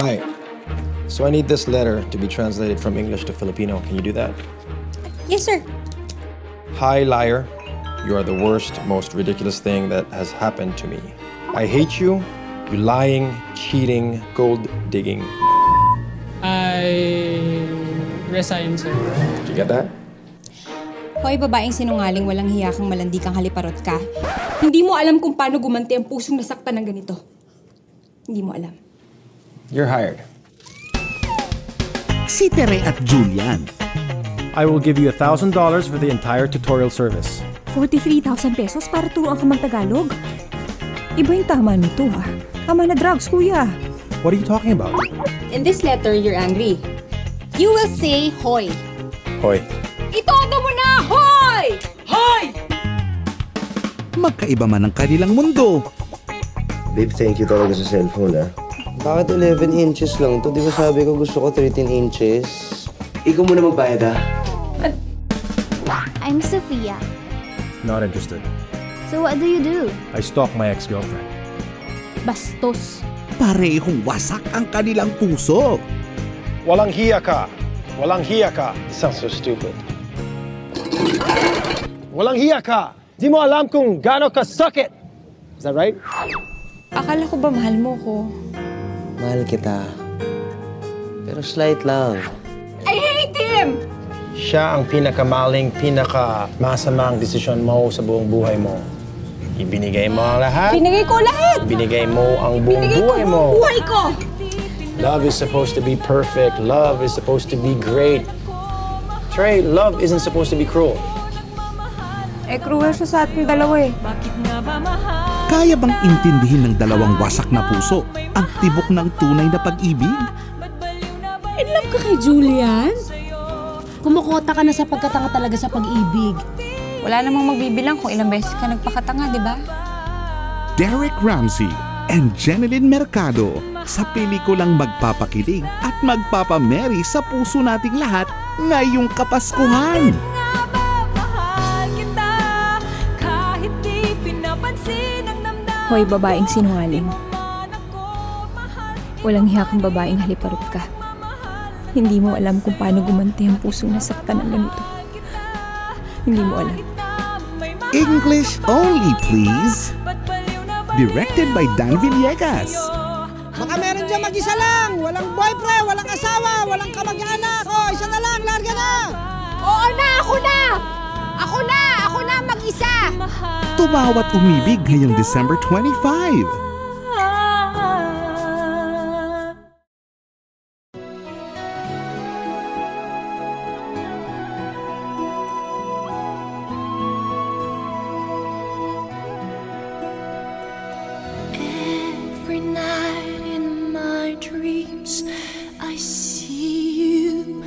Hi. So I need this letter to be translated from English to Filipino. Can you do that? Yes, sir. Hi, liar. You are the worst, most ridiculous thing that has happened to me. I hate you, you lying, cheating, gold-digging. I resign, sir. Did you get that? Hoy, babaeng sinungaling, walang hiya kang malandi kang haliparot ka. Hindi mo alam kung paano gumanti ang pusong nasaktan ng ganito. Hindi mo alam. You're hired. Si Tere at Julian. I will give you $1,000 for the entire tutorial service. 43,000 pesos para turuan ka mag-Tagalog? Iba yung tama nito ha. Tama na drugs, kuya. What are you talking about? In this letter, you're angry. You will say, hoy. Hoy. Itodo mo na, hoy! Hoy! Magkaiba man ang kanilang mundo. Babe, thank you talaga sa cellphone, ah. Bakit 11 inches lang to? Di ba sabi ko gusto ko 13 inches? Ikaw muna magbayad, ah. I'm Sophia. Not interested. So what do you do? I stalk my ex-girlfriend. Bastos. Parehong wasak ang kanilang puso. Walang hiya ka. Walang hiya ka. It sounds so stupid. Walang hiya ka. Di mo alam kung gaano ka sakit. Is that right? Akala ko ba mahal mo ko? Mahal kita. Pero slight lang. I hate him! Siya ang pinakamaling, pinakamasamang desisyon mo sa buong buhay mo. Ibinigay mo ang lahat. Binigay ko lahat! Binigay mo ang buong Binigay ko buhay mo. buong buhay ko! Love is supposed to be perfect. Love is supposed to be great. Trey, love isn't supposed to be cruel. Eh, cruel siya sa ating dalawa eh. Kaya bang intindihin ng dalawang wasak na puso ang tibok ng tunay na pag-ibig? In love ka kay Julian? Kumukota ka na sa pagkatanga talaga sa pag-ibig. Wala namang magbibilang kung ilang beses ka nagpakatanga, di ba? Derek Ramsey and Jeneline Mercado sa pelikulang magpapakilig at magpapameri sa puso nating lahat ngayong Kapaskuhan. Hoy, babaeng sinungaling. Walang hiya kang babaeng haliparot ka. Hindi mo alam kung paano gumanti ang pusong nasaktan ng ganito. Hindi mo alam. English only, please. Directed by Dan Villegas. Baka meron dyan mag-isa lang. Walang boyfriend, walang asawa, walang kamag-anak. O, isa na lang, larga na! Oo na! Ako na! Ako na! Ako na mag-isa! Tumawat umibig ngayong December 25. Every night in my dreams, I see you.